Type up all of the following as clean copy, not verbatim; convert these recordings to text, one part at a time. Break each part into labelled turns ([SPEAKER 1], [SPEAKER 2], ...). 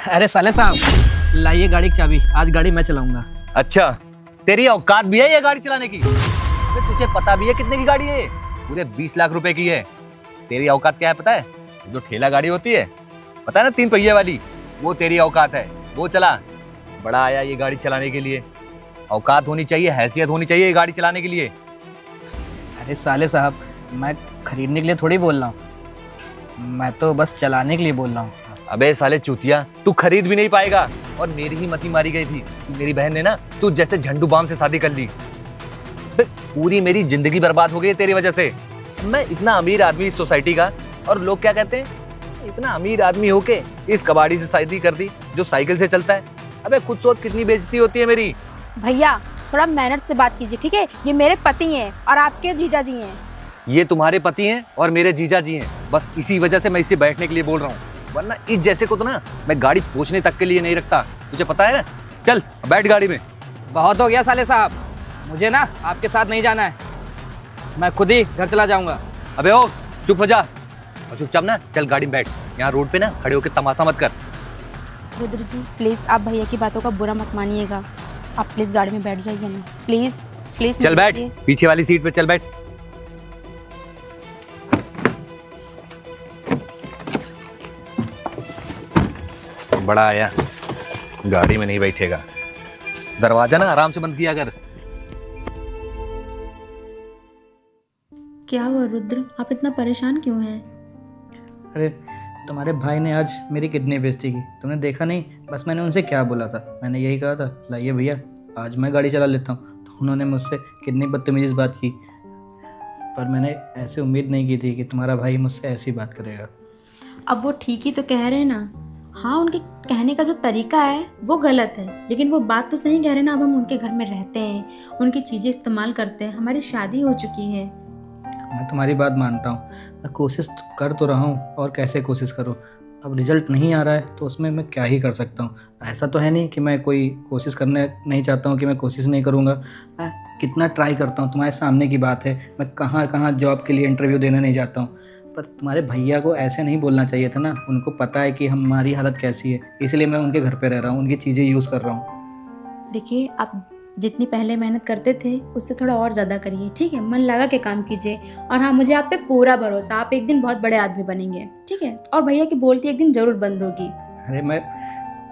[SPEAKER 1] अरे साले साहब, लाइए गाड़ी की चाबी, आज गाड़ी मैं चलाऊंगा।
[SPEAKER 2] अच्छा, तेरी औकात भी है ये गाड़ी चलाने की? अबे तुझे पता भी है कितने की गाड़ी है? पूरे 20 लाख रुपए की है। तेरी औकात क्या है पता है? जो ठेला गाड़ी होती है, पता है ना, 3 पहिए वाली, वो तेरी औकात है। वो चला। बड़ा आया ये गाड़ी चलाने के लिए। औकात होनी चाहिए, हैसियत होनी चाहिए ये गाड़ी चलाने के लिए।
[SPEAKER 1] अरे साले साहब, मैं खरीदने के लिए थोड़ी बोल रहा हूँ, मैं तो बस चलाने के लिए बोल रहा हूँ।
[SPEAKER 2] अबे साले चूतिया, तू खरीद भी नहीं पाएगा। और मेरी ही मती मारी गई थी। मेरी बहन ने ना तू जैसे झंडू बाम से शादी कर ली। पूरी मेरी जिंदगी बर्बाद हो गई तेरी वजह से। मैं इतना अमीर आदमी इस सोसाइटी का, और लोग क्या कहते हैं? इतना अमीर आदमी होके इस कबाड़ी से शादी कर दी जो साइकिल से चलता है। अबे खुद सोच कितनी बेइज्जती होती है मेरी।
[SPEAKER 3] भैया थोड़ा मेहनत से बात कीजिए, ठीक है? ये मेरे पति हैं और आपके जीजा जी हैं।
[SPEAKER 2] ये तुम्हारे पति हैं और मेरे जीजा जी हैं। बस इसी वजह से मैं इसे बैठने के लिए बोल रहा हूँ, वरना इस जैसे को तो ना मैं गाड़ी पोंछने तक के लिए नहीं रखता। तुझे पता है ना? चल बैठ गाड़ी में।
[SPEAKER 1] बहुत हो गया साले साहब, मुझे ना आपके साथ नहीं जाना है, मैं खुद ही घर चला जाऊंगा।
[SPEAKER 2] अबे ओ चुप हो जा, और चुपचाप ना चल गाड़ी में बैठ। यहाँ रोड पे ना खड़े होकर तमाशा मत कर।
[SPEAKER 3] रुद्र जी प्लीज आप भैया की बातों का बुरा मत मानिएगा, आप प्लीज गाड़ी में बैठ जाइए ना, प्लीज प्लीज।
[SPEAKER 2] चल बैठ, पीछे वाली सीट पे चल बैठ। बड़ा आया, गाड़ी में नहीं बैठेगा। दरवाजा ना आराम से बंद किया कर।
[SPEAKER 3] क्या हुआ रुद्र, आप इतना परेशान क्यों हैं?
[SPEAKER 1] अरे तुम्हारे भाई ने आज मेरी कितनी बेइज्जती की, तुमने देखा नहीं? बस मैंने उनसे क्या बोला था, मैंने यही कहा था लाइए भैया आज मैं गाड़ी चला लेता हूँ, तो उन्होंने मुझसे कितनी बदतमीजी बात की। पर मैंने ऐसे उम्मीद नहीं की थी कि तुम्हारा भाई मुझसे ऐसी बात करेगा।
[SPEAKER 3] अब वो ठीक ही तो कह रहे हैं ना। हाँ, उनके कहने का जो तरीका है वो गलत है, लेकिन वो बात तो सही कह रहे हैं ना। अब हम उनके घर में रहते हैं, उनकी चीज़ें इस्तेमाल करते हैं, हमारी शादी हो चुकी है।
[SPEAKER 1] मैं तुम्हारी बात मानता हूँ, मैं कोशिश कर तो रहा हूँ, और कैसे कोशिश करूँ? अब रिजल्ट नहीं आ रहा है तो उसमें मैं क्या ही कर सकता हूँ। ऐसा तो है नहीं कि मैं कोई कोशिश करने नहीं चाहता हूँ कि मैं कोशिश नहीं करूँगा। मैं कितना ट्राई करता हूँ, तुम्हारे सामने की बात है। मैं कहाँ कहाँ जॉब के लिए इंटरव्यू देने नहीं जाता हूँ। पर तुम्हारे भैया को ऐसे नहीं बोलना चाहिए था ना। उनको पता है कि हमारी हालत कैसी है, इसलिए मैं उनके घर पे रह रहा हूँ, उनकी चीज़ें यूज़ कर रहा हूँ।
[SPEAKER 3] देखिए आप जितनी पहले मेहनत करते थे उससे थोड़ा और ज़्यादा करिए, ठीक है? मन लगा के काम कीजिए। और हाँ, मुझे आप पे पूरा भरोसा, आप एक दिन बहुत बड़े आदमी बनेंगे, ठीक है? और भैया की बोलती एक दिन ज़रूर बंद होगी।
[SPEAKER 1] अरे मैं,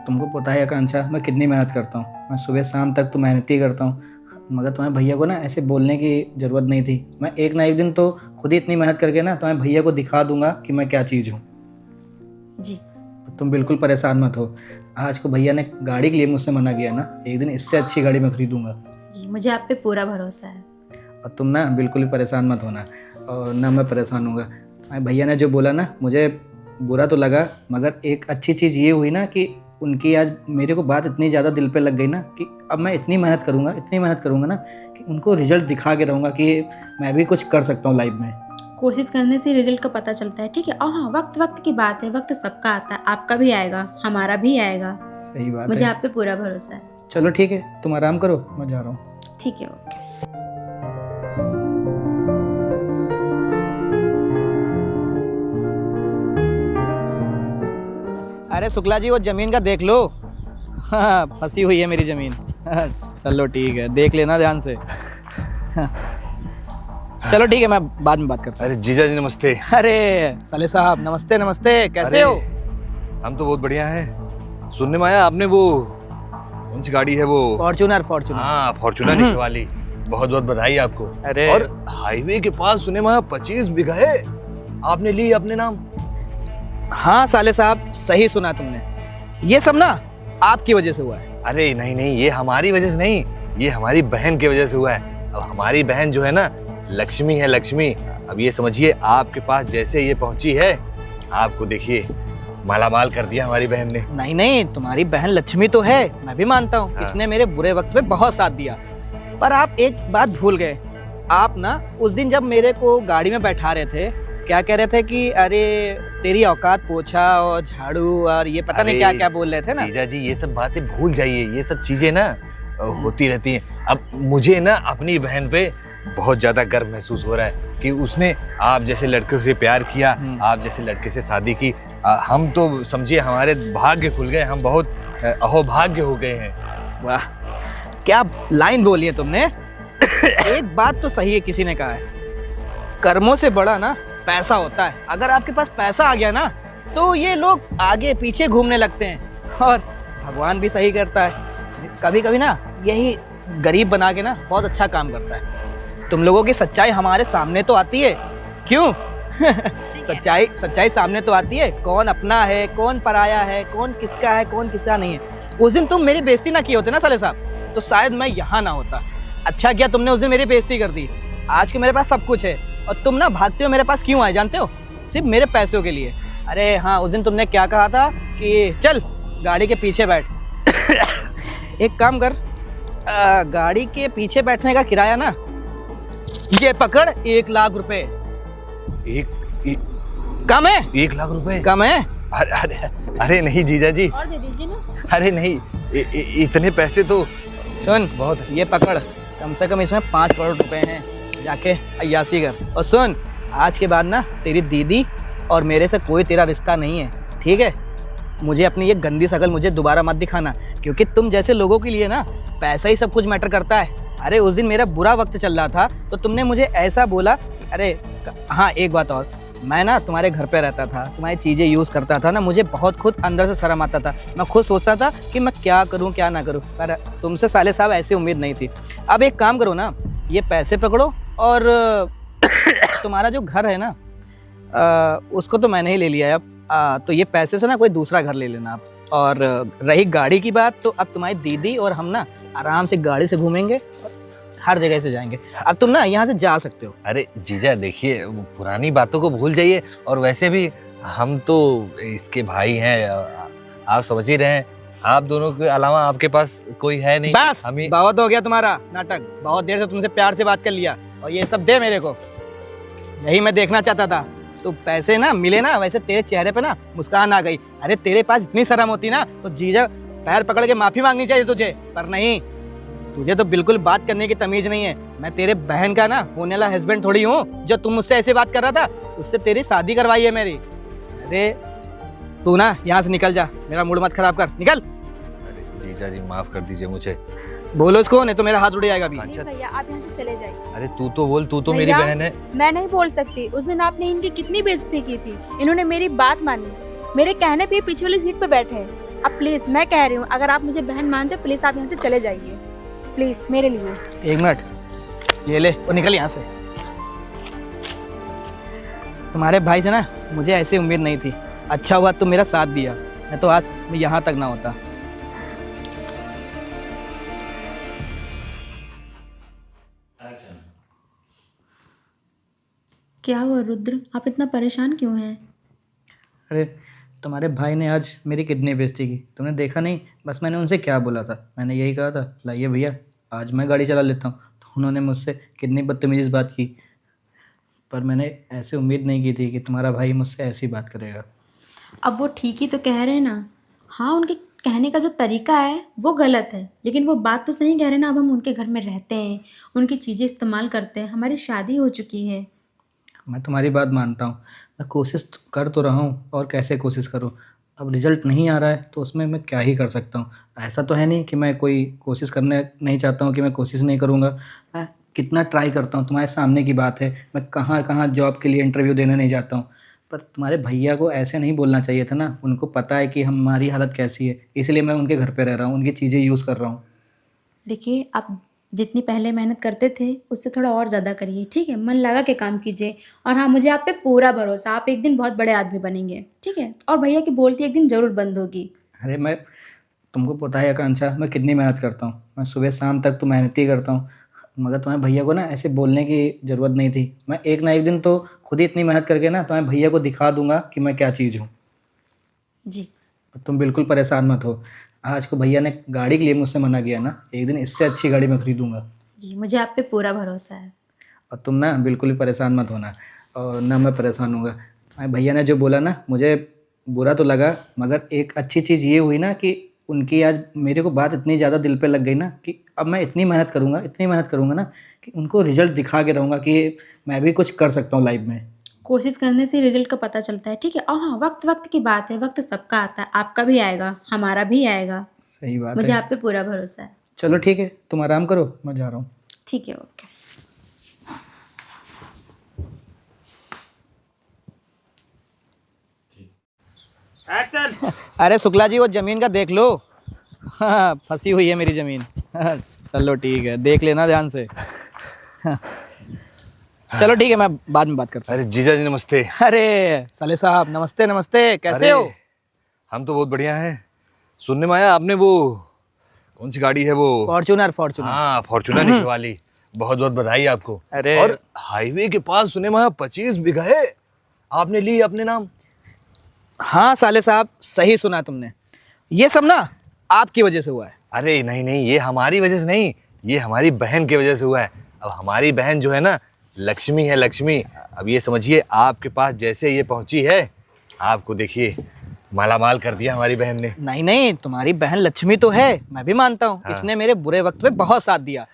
[SPEAKER 1] तुमको पता है आकांक्षा, मैं कितनी मेहनत करता हूँ। मैं सुबह शाम तक तो मेहनत ही करता हूँ, मगर तुम्हारे भैया को ना ऐसे बोलने की ज़रूरत नहीं थी। मैं एक ना एक दिन तो खुद ही इतनी मेहनत करके ना तुम्हारे भैया को दिखा दूंगा कि मैं क्या चीज़ हूँ।
[SPEAKER 3] जी
[SPEAKER 1] तुम बिल्कुल परेशान मत हो। आज को भैया ने गाड़ी के लिए मुझसे मना किया ना, एक दिन इससे अच्छी गाड़ी मैं खरीदूंगा।
[SPEAKER 3] जी, मुझे आप पे पूरा भरोसा है।
[SPEAKER 1] और तुम ना बिल्कुल भी परेशान मत होना, और ना मैं परेशान होऊंगा। तुम्हारे भैया ने जो बोला ना, मुझे बुरा तो लगा, मगर एक अच्छी चीज़ ये हुई ना कि उनकी आज मेरे को बात इतनी ज़्यादा दिल पे लग गई ना कि अब मैं इतनी मेहनत करूँगा ना कि उनको रिजल्ट दिखा के रहूँगा कि मैं भी कुछ कर सकता हूँ लाइफ में।
[SPEAKER 3] कोशिश करने से रिजल्ट का पता चलता है, ठीक है? और हाँ, वक्त वक्त की बात है, वक्त सबका आता है, आपका भी आएगा, हमारा भी आएगा।
[SPEAKER 1] सही बात
[SPEAKER 3] मुझे
[SPEAKER 1] है।
[SPEAKER 3] आप पे पूरा भरोसा है।
[SPEAKER 1] चलो ठीक है, तुम आराम करो, मैं जा रहा हूँ।
[SPEAKER 3] ठीक है, ओके।
[SPEAKER 1] अरे शुक्ला जी, वो ज़मीन का देख लो। हाँ, फंसी हुई है मेरी ज़मीन। चलो ठीक है, देख लेना ध्यान से। चलो ठीक है, मैं बाद में बात करता
[SPEAKER 2] अरे जीजा जी नमस्ते।
[SPEAKER 1] हूँ। अरे साले साहब नमस्ते नमस्ते, कैसे हो?
[SPEAKER 2] हम तो बहुत बढ़िया हैं। सुनने में आया आपने वो कौन सी गाड़ी है वो?
[SPEAKER 1] फॉर्च्यूनर।
[SPEAKER 2] हाँ, फॉर्च्यूनर नीचे वाली। बहुत बहुत बधाई आपको।
[SPEAKER 1] अरे
[SPEAKER 2] और हाईवे के पास सुने में आया 25 बीघे आपने ली अपने नाम।
[SPEAKER 1] हाँ साले साहब, सही सुना तुमने। ये सब ना आपकी वजह से हुआ है।
[SPEAKER 2] अरे नहीं नहीं, ये हमारी वजह से नहीं, ये हमारी बहन की वजह से हुआ है। अब हमारी बहन जो है ना, लक्ष्मी है, लक्ष्मी। अब ये समझिए आपके पास जैसे ये पहुंची है, आपको देखिए मालामाल कर दिया हमारी बहन ने।
[SPEAKER 1] नहीं नहीं, तुम्हारी बहन लक्ष्मी तो है, मैं भी मानता हूँ।
[SPEAKER 2] हाँ।
[SPEAKER 1] इसने मेरे बुरे वक्त में बहुत साथ दिया। पर आप एक बात भूल गए। आप ना उस दिन जब मेरे को गाड़ी में बैठा रहे थे, क्या कह रहे थे कि अरे तेरी औकात पोछा और झाड़ू और ये पता नहीं क्या क्या बोल रहे थे ना।
[SPEAKER 2] जीजा जी ये सब बातें भूल जाइए। ये सब चीजें ना होती रहती हैं। अब मुझे ना अपनी बहन पे बहुत ज़्यादा गर्व महसूस हो रहा है कि उसने आप जैसे लड़के से प्यार किया, आप जैसे लड़के से शादी की। हम तो समझिए हमारे भाग्य खुल गए, हम बहुत अहोभाग्य हो गए हैं।
[SPEAKER 1] वाह, क्या लाइन बोली है तुमने। एक बात तो सही है, किसी ने कहा है, कर्मों से बड़ा ना पैसा होता है। अगर आपके पास पैसा आ गया ना तो ये लोग आगे पीछे घूमने लगते हैं, और भगवान भी सही करता है। कभी कभी ना यही गरीब बना के ना बहुत अच्छा काम करता है। तुम लोगों की सच्चाई हमारे सामने तो आती है, क्यों? सच्चाई सामने तो आती है, कौन अपना है, कौन पराया है, कौन किसका है, कौन किसका नहीं है। उस दिन तुम मेरी बेइज्जती ना किए होते ना साले साहब, तो शायद मैं यहाँ ना होता। अच्छा किया तुमने उस दिन मेरी बेइज्जती कर दी। आज के मेरे पास सब कुछ है, और तुम ना भागते हो मेरे पास क्यों आए जानते हो? सिर्फ मेरे पैसों के लिए। अरे हाँ, उस दिन तुमने क्या कहा था कि चल गाड़ी के पीछे बैठ। एक काम कर, गाड़ी के पीछे बैठने का किराया ना ये पकड़, 1 लाख रुपए। कम है?
[SPEAKER 2] 1 लाख रुपए
[SPEAKER 1] कम है?
[SPEAKER 2] अरे नहीं जीजा जी,
[SPEAKER 3] और दे दीजिए ना।
[SPEAKER 2] अरे नहीं, इतने पैसे तो
[SPEAKER 1] सुन,
[SPEAKER 2] बहुत।
[SPEAKER 1] ये पकड़, कम से कम इसमें 5 करोड़ रुपए हैं, जाके अय्यासी कर। और सुन, आज के बाद ना तेरी दीदी और मेरे से कोई तेरा रिश्ता नहीं है, ठीक है? मुझे अपनी ये गंदी शकल मुझे दोबारा मत दिखाना, क्योंकि तुम जैसे लोगों के लिए ना पैसा ही सब कुछ मैटर करता है। अरे उस दिन मेरा बुरा वक्त चल रहा था तो तुमने मुझे ऐसा बोला। अरे हाँ, एक बात और, मैं ना तुम्हारे घर पे रहता था, तुम्हारी चीज़ें यूज़ करता था ना, मुझे बहुत खुद अंदर से शर्म आता था। मैं खुद सोचता था कि मैं क्या करूँ क्या ना करूँ, पर तुमसे साले साहब ऐसी उम्मीद नहीं थी। अब एक काम करो ना, ये पैसे पकड़ो, और तुम्हारा जो घर है ना उसको तो मैंने ही ले लिया है अब। तो ये पैसे से ना कोई दूसरा घर ले लेना आप। और रही गाड़ी की बात, तो अब तुम्हारी दीदी और हम ना आराम से गाड़ी से घूमेंगे, हर जगह से जाएंगे। अब तुम ना यहाँ से जा सकते हो।
[SPEAKER 2] अरे जीजा देखिए, पुरानी बातों को भूल जाइए, और वैसे भी हम तो इसके भाई हैं, आप समझ ही रहे हैं। आप दोनों के अलावा आपके पास कोई है नहीं।
[SPEAKER 1] बस
[SPEAKER 2] हमें
[SPEAKER 1] बहुत हो गया तुम्हारा नाटक। बहुत देर से तुमसे प्यार से बात कर लिया, और ये सब दे मेरे को, यही मैं देखना चाहता था। तो पैसे ना मिले ना, वैसे तेरे चेहरे पे ना मुस्कान आ गई। अरे तेरे पास इतनी शर्म होती ना तो जीजा पैर पकड़ के माफी मांगनी चाहिए तुझे, पर नहीं, तुझे तो बिल्कुल बात करने की तमीज नहीं है। मैं तेरे बहन का ना होने वाला हस्बैंड थोड़ी हूँ जो तुम मुझसे ऐसे बात कर रहा था। उससे तेरी शादी करवाई है मेरी। अरे तू ना यहाँ से निकल जा, मेरा मूड मत खराब कर, निकल।
[SPEAKER 2] अरे जीजा जी माफ कर दीजिए मुझे।
[SPEAKER 1] बोलो इसको, नहीं तो मेरा हाथ उड़ जाएगा अभी।
[SPEAKER 2] अच्छा
[SPEAKER 3] भैया आप यहाँ से चले जाइए।
[SPEAKER 2] अरे तू तो बोल, तू तो मेरी
[SPEAKER 3] भैया,
[SPEAKER 2] बहन है।
[SPEAKER 3] मैं नहीं बोल सकती। उस दिन आपने इनकी कितनी बेइज्जती की थी, इन्होंने मेरी बात मानी, मेरे कहने पे पीछे वाली सीट पे बैठे हैं। अब प्लीज मैं कह रही हूँ, अगर आप मुझे बहन मानते प्लीज आप यहाँ से चले जाइए, प्लीज मेरे लिए।
[SPEAKER 1] 1 मिनट, ये ले और निकल यहाँ से। तुम्हारे भाई से ना मुझे ऐसी उम्मीद नहीं थी। अच्छा हुआ तुम मेरा साथ दिया, मैं तो आज मैं यहाँ तक ना होता।
[SPEAKER 3] क्या हुआ रुद्र, आप इतना परेशान क्यों हैं?
[SPEAKER 1] अरे तुम्हारे भाई ने आज मेरी कितनी बेइज्जती की, तुमने देखा नहीं? बस मैंने उनसे क्या बोला था, मैंने यही कहा था, लाइए भैया आज मैं गाड़ी चला लेता हूँ। तो उन्होंने मुझसे कितनी बदतमीजी बात की, पर मैंने ऐसे उम्मीद नहीं की थी कि तुम्हारा भाई मुझसे ऐसी बात करेगा।
[SPEAKER 3] अब वो ठीक ही तो कह रहे हैं ना। हाँ, उनके कहने का जो तरीका है वो गलत है, लेकिन वो बात तो सही कह रहे हैं ना। अब हम उनके घर में रहते हैं, उनकी चीज़ें इस्तेमाल करते हैं, हमारी शादी हो चुकी है।
[SPEAKER 1] मैं तुम्हारी बात मानता हूँ, मैं कोशिश कर तो रहा हूँ, और कैसे कोशिश करूँ? अब रिजल्ट नहीं आ रहा है तो उसमें मैं क्या ही कर सकता हूँ। ऐसा तो है नहीं कि मैं कोई कोशिश करने नहीं चाहता हूँ कि मैं कोशिश नहीं करूँगा। मैं कितना ट्राई करता हूँ, तुम्हारे सामने की बात है। मैं कहाँ कहाँ जॉब के लिए इंटरव्यू देने नहीं जाता हूँ, पर तुम्हारे भैया को ऐसे नहीं बोलना चाहिए था ना। उनको पता है कि हमारी हालत कैसी है, इसलिए मैं उनके घर पे रह रहा हूँ, उनकी चीज़ें यूज़ कर रहा हूँ।
[SPEAKER 3] देखिए, आप जितनी पहले मेहनत करते थे उससे थोड़ा और ज़्यादा करिए, ठीक है? मन लगा के काम कीजिए। और हाँ, मुझे आप पे पूरा भरोसा, आप एक दिन बहुत बड़े आदमी बनेंगे, ठीक है? और भैया की बोलती एक दिन ज़रूर बंद होगी।
[SPEAKER 1] अरे मैं, तुमको पता है आकांक्षा, मैं कितनी मेहनत करता हूँ। मैं सुबह शाम तक तो मेहनत ही करता हूँ, मगर तुम्हारे भैया को ना ऐसे बोलने की ज़रूरत नहीं थी। मैं एक ना एक दिन तो खुद ही इतनी मेहनत करके ना तुम्हारे भैया को दिखा दूंगा कि मैं क्या चीज़ हूँ।
[SPEAKER 3] जी।
[SPEAKER 1] तुम बिल्कुल परेशान मत हो। आज को भैया ने गाड़ी के लिए मुझसे मना किया ना, एक दिन इससे अच्छी गाड़ी मैं खरीदूंगा।
[SPEAKER 3] जी, मुझे आप पे पूरा भरोसा है।
[SPEAKER 1] और तुम ना बिल्कुल भी परेशान मत होना, और ना मैं परेशान हूँगा। तुम्हारे भैया ने जो बोला ना, मुझे बुरा तो लगा, मगर एक अच्छी चीज़ ये हुई ना कि उनकी आज मेरे को बात इतनी ज़्यादा दिल पे लग गई ना कि अब मैं इतनी मेहनत करूँगा ना कि उनको रिजल्ट दिखा के रहूँगा कि मैं भी कुछ कर सकता हूँ लाइफ में।
[SPEAKER 3] कोशिश करने से रिजल्ट का पता चलता है, ठीक है। और हाँ, वक्त वक्त की बात है, वक्त सबका आता है, आपका भी आएगा, हमारा भी आएगा।
[SPEAKER 1] सही बात
[SPEAKER 3] मुझे
[SPEAKER 1] है।
[SPEAKER 3] आप पे पूरा भरोसा है।
[SPEAKER 1] चलो ठीक है, तुम आराम करो, मैं जा रहा हूँ।
[SPEAKER 3] ठीक है, ओके।
[SPEAKER 1] अरे शुक्ला जी, वो ज़मीन का देख लो। हाँ, फंसी हुई है मेरी ज़मीन। चलो ठीक है, देख लेना ध्यान से। चलो ठीक है, मैं बाद में बात करता
[SPEAKER 2] अरे जीजा जी नमस्ते।
[SPEAKER 1] हूँ। अरे साले साहब नमस्ते नमस्ते, कैसे हो?
[SPEAKER 2] हम तो बहुत बढ़िया हैं। सुनने में आया आपने वो कौन सी गाड़ी है वो?
[SPEAKER 1] फॉर्च्यूनर।
[SPEAKER 2] हाँ, फॉर्च्यूनर निकलवाली। बहुत बहुत बधाई आपको।
[SPEAKER 1] अरे
[SPEAKER 2] और हाईवे के पास सुने में आया 25 बीघा आपने ली अपने नाम।
[SPEAKER 1] हाँ साले साहब, सही सुना तुमने। ये सब ना आपकी वजह से हुआ है।
[SPEAKER 2] अरे नहीं नहीं, ये हमारी वजह से नहीं, ये हमारी बहन की वजह से हुआ है। अब हमारी बहन जो है ना, लक्ष्मी है, लक्ष्मी। अब ये समझिए आपके पास जैसे ये पहुंची है, आपको देखिए माला माल कर दिया हमारी बहन ने।
[SPEAKER 1] नहीं नहीं, तुम्हारी बहन लक्ष्मी तो है, मैं भी मानता हूँ।
[SPEAKER 2] हाँ।
[SPEAKER 1] इसने मेरे बुरे वक्त में बहुत साथ दिया।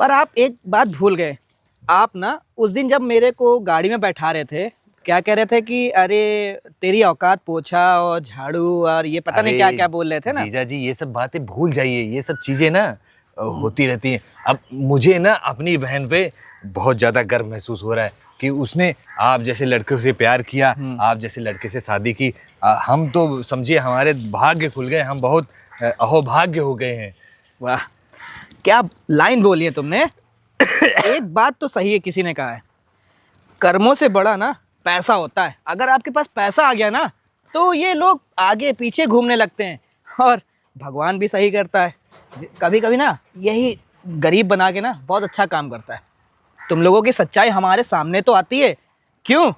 [SPEAKER 1] पर आप एक बात भूल गए। आप ना उस दिन जब मेरे को गाड़ी में बैठा रहे थे, क्या कह रहे थे कि अरे तेरी औकात पोछा और झाड़ू और ये पता नहीं क्या क्या बोल रहे थे ना।
[SPEAKER 2] जीजा जी ये सब बातें भूल जाइए, ये सब चीजें ना होती रहती हैं। अब मुझे ना अपनी बहन पे बहुत ज्यादा गर्व महसूस हो रहा है कि उसने आप जैसे लड़के से प्यार किया, आप जैसे लड़के से शादी की। हम तो समझिए हमारे भाग्य खुल गए, हम बहुत अहोभाग्य हो गए हैं।
[SPEAKER 1] वाह, क्या लाइन बोली है तुमने। एक बात तो सही है, किसी ने कहा है, कर्मों से बड़ा ना पैसा होता है। अगर आपके पास पैसा आ गया ना, तो ये लोग आगे पीछे घूमने लगते हैं। और भगवान भी सही करता है, कभी कभी ना यही गरीब बना के ना बहुत अच्छा काम करता है। तुम लोगों की सच्चाई हमारे सामने तो आती है, क्यों?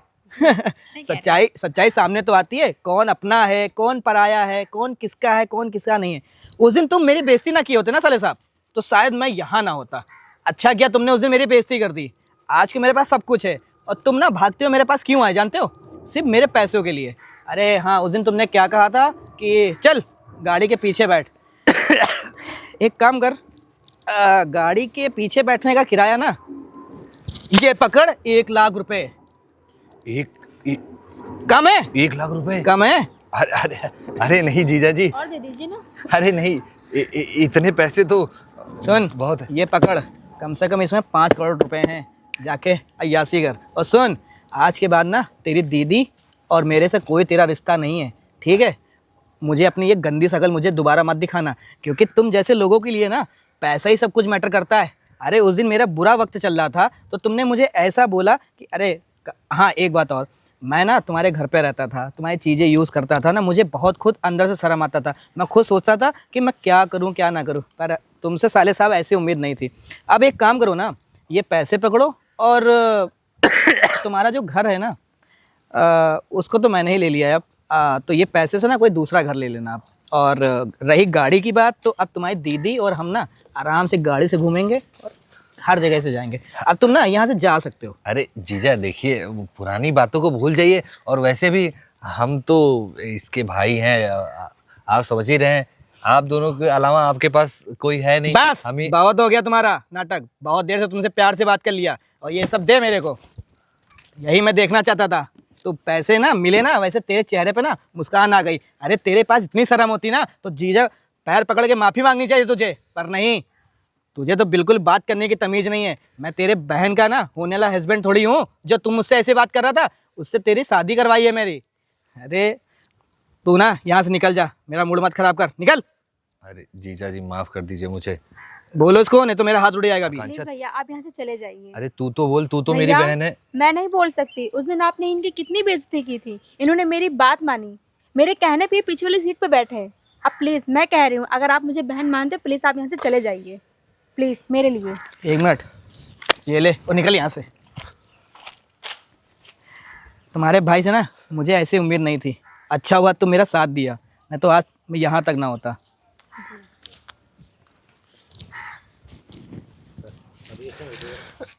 [SPEAKER 1] सच्चाई सामने तो आती है, कौन अपना है, कौन पराया है, कौन किसका है, कौन किसका नहीं है। उस दिन तुम मेरी बेइज्जती ना किए होते ना साले साहब, तो शायद मैं यहाँ ना होता। अच्छा किया तुमने उस दिन मेरी बेइज्जती कर दी। आज के मेरे पास सब कुछ है, और तुम ना भागते हो मेरे पास क्यों आए जानते हो? सिर्फ मेरे पैसों के लिए। अरे हाँ, उस दिन तुमने क्या कहा था कि चल गाड़ी के पीछे बैठ। एक काम कर, गाड़ी के पीछे बैठने का किराया ना ये पकड़, 1 लाख रुपए। कम है?
[SPEAKER 2] 1 लाख रुपए
[SPEAKER 1] कम है?
[SPEAKER 2] अरे अरे अरे नहीं जीजा जी,
[SPEAKER 3] और दे दीजिए ना।
[SPEAKER 2] अरे नहीं, इतने पैसे तो
[SPEAKER 1] सुन,
[SPEAKER 2] बहुत है।
[SPEAKER 1] ये पकड़, कम से कम इसमें 5 करोड़ रुपए हैं, जाके अय्यासी कर। और सुन, आज के बाद ना तेरी दीदी और मेरे से कोई तेरा रिश्ता नहीं है, ठीक है? मुझे अपनी ये गंदी शक्ल मुझे दोबारा मत दिखाना, क्योंकि तुम जैसे लोगों के लिए ना पैसा ही सब कुछ मैटर करता है। अरे उस दिन मेरा बुरा वक्त चल रहा था, तो तुमने मुझे ऐसा बोला कि अरे हाँ, एक बात और, मैं ना तुम्हारे घर पे रहता था, तुम्हारी चीज़ें यूज़ करता था ना, मुझे बहुत खुद अंदर से शर्म आता था। मैं खुद सोचता था कि मैं क्या करूँ क्या ना करूँ, पर तुमसे साले साहब ऐसी उम्मीद नहीं थी। अब एक काम करो ना, ये पैसे पकड़ो, और तुम्हारा जो घर है ना, उसको तो मैंने ही ले लिया है अब। तो ये पैसे से ना कोई दूसरा घर ले लेना आप। और रही गाड़ी की बात, तो अब तुम्हारी दीदी और हम ना आराम से गाड़ी से घूमेंगे और हर जगह से जाएंगे। अब तुम ना यहाँ से जा सकते हो।
[SPEAKER 2] अरे जीजा देखिए, पुरानी बातों को भूल जाइए। और वैसे भी हम तो इसके भाई हैं, आप समझ ही रहे हैं। आप दोनों के अलावा आपके पास कोई है नहीं।
[SPEAKER 1] बस
[SPEAKER 2] हमें
[SPEAKER 1] बहुत हो गया तुम्हारा नाटक। बहुत देर से तुमसे प्यार से बात कर लिया, और ये सब दे मेरे को, यही मैं देखना चाहता था। तो पैसे ना मिले ना, वैसे तेरे चेहरे पे ना मुस्कान आ गई। अरे तेरे पास इतनी शर्म होती ना, तो जीजा पैर पकड़ के माफ़ी मांगनी चाहिए तुझे, पर नहीं, तुझे तो बिल्कुल बात करने की तमीज़ नहीं है। मैं तेरे बहन का ना होने वाला हस्बैंड थोड़ी हूँ जो तुम मुझसे ऐसे बात कर रहा था। उससे तेरी शादी करवाई है मेरी। अरे तू ना यहाँ से निकल जा, मेरा मूड मत खराब कर, निकल।
[SPEAKER 2] अरे जीजा जी माफ कर दीजिए मुझे।
[SPEAKER 1] बोलो उसको, नहीं तो मेरा हाथ उड़ जाएगा अभी।
[SPEAKER 3] प्लीज भैया, आप यहाँ से चले जाइए।
[SPEAKER 2] अरे तू तो बोल, तू तो मेरी
[SPEAKER 3] भैया,
[SPEAKER 2] बहन है।
[SPEAKER 3] मैं नहीं बोल सकती। उस दिन आपने इनकी कितनी बेइज्जती की थी, इन्होंने मेरी बात मानी, मेरे कहने पे पीछे वाली सीट पे बैठे। अब प्लीज मैं कह रही हूँ, अगर आप मुझे बहन मानते, प्लीज आप यहाँ से चले जाइए, प्लीज मेरे लिए।
[SPEAKER 1] 1 मिनट, ये ले और निकल यहाँ से। तुम्हारे भाई से ना मुझे ऐसी उम्मीद नहीं थी। अच्छा हुआ तुम मेरा साथ दिया, नहीं तो आज मैं यहाँ तक ना होता।